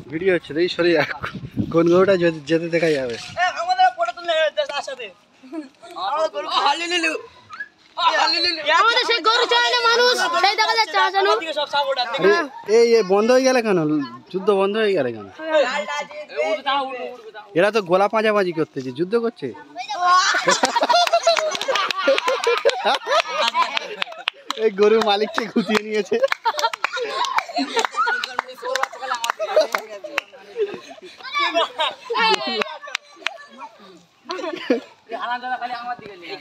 video হচ্ছে এই sorry কোন গরুটা যেতে দেখা যাবে আমাদের ফটো তুলে আসাতে আমাদের সেই গরু চড়ানো মানুষ সেই দেখা যাচ্ছে আসানো এই বন্ধ হয়ে গেল কেন যুদ্ধ বন্ধ হয়ে গেল কেন এরা তো গোলা পাঁজাবাজি করতেছে যুদ্ধ করছে এই গরুর মালিককে গুটিয়ে নিয়েছে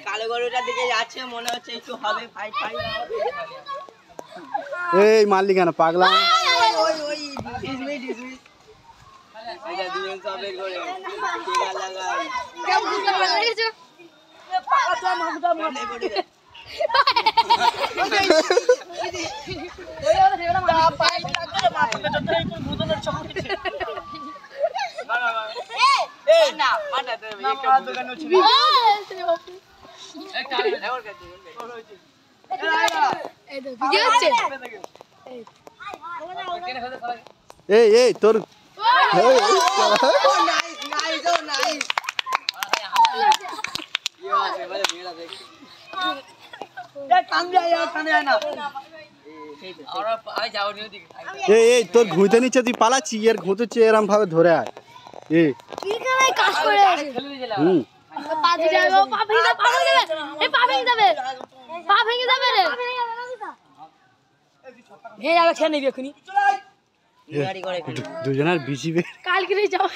কালো গরুটার দিকে যাচ্ছে মনে হচ্ছে একটু হবে ফাইট ফাইট এই মারলি কেন পাগলা এই এই তোর এই তোর ঘুঁতে নিচ্ছে তুই পালাচ্ছি এর ঘুঁতেছে এরম ভাবে ধরে আয় দুজনের বিজিবে কালকে যাও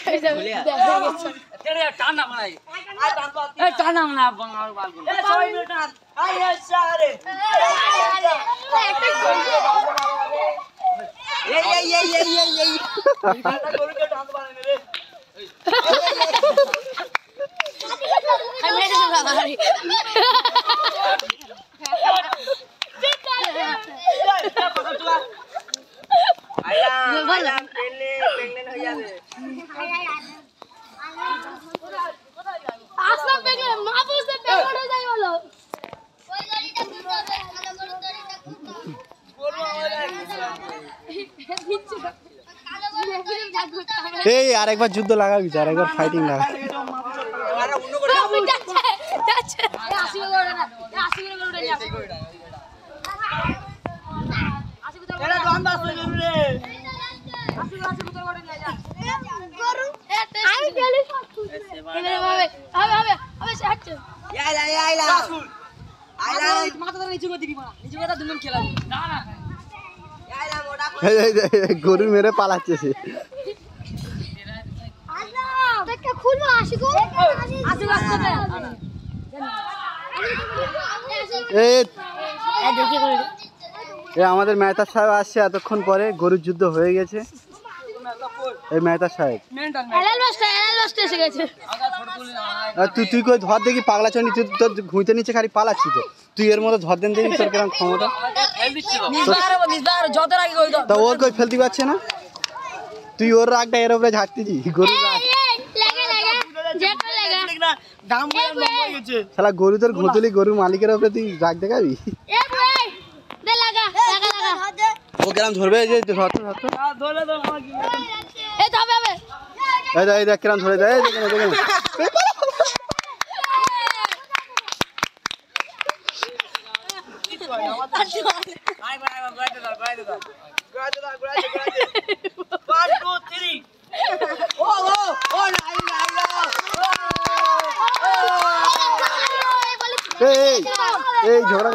এই আরেকবার যুদ্ধ লাগাবি আরেকবার ফাইটিং লাগা গরু মেরে পালাচ্ছে সে আমাদের মেহতা সাহেব আসছে এতক্ষণ পরে গরুর যুদ্ধ হয়ে গেছে এই মেহতা সাহেব তুই কই ধর দেখি পাগলা চন্ডি তুই তোর ঘুঁতে নিচে খালি পালাচ্ছি তো তুই এর মধ্যে ধর দেন দেখি তোর কেরম ক্ষমতা তা ওর কই ফেলতে পারছে না তুই ওর রাগটা এর উপরে ঝাড়তিছি গরুর রাগ শালা গরু তোর ঘুঁতলি গরুর মালিকের উপরে তুই রাগ দেখাবি ও কেরম ধরবে এই যে এই দেখ কেরম ধরে দেয় দেখেন এই ঝগড়া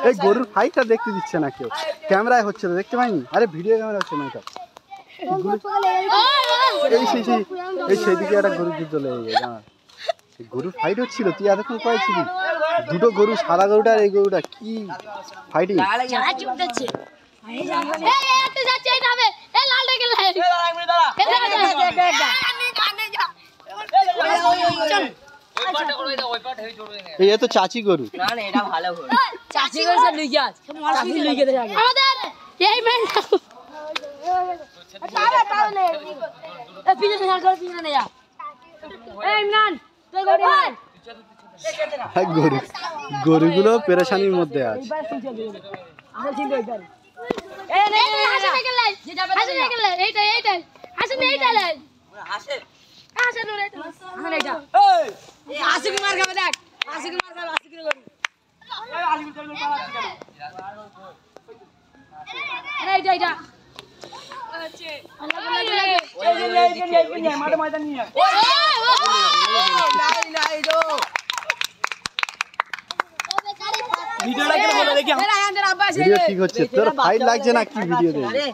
এই গরুর ফাইটটা দেখতে দিচ্ছে না কেউ ক্যামেরায় হচ্ছে তো দেখতে পাইনি আরে ভিডিও ক্যামেরা হচ্ছে না এটা এই সেদিকে একটা গরুর যুদ্ধ লেগে গেছে গরুর ফাইট হচ্ছিল তুই এতক্ষণ কয়েছিলি দুটো গরু সাদা গরুটা আর এই গরুটা কি ফাইটিং এই তো চাচি গরু না না এটা ভালো গরু চাচি গরু সব লুকিয়ে আছে চাচি লুকিয়ে দে আগে আমাদের এই মেন তাহলে এই পিছে দেখা কর পিছে না যা এই ইমরান তুই গরু গরুগুলো পেরেশানির মধ্যে আছে আমরা চিন্তা করি এই নে হাসি দেখলে যেটা বেটা হাসি দেখলে এইটাই আসে নেই তাহলে আসে আসে নুরে আসে এইটা এই আশিক মার খাবে দেখ আশিক মার খাবে আশিক করে এইটা এইটা মাঠে ময়দান নিয়ে ভিডিওটা কেন বলে দেখি ভিডিও ঠিক হচ্ছে তোর ফাইট লাগছে না কি ভিডিও দেখে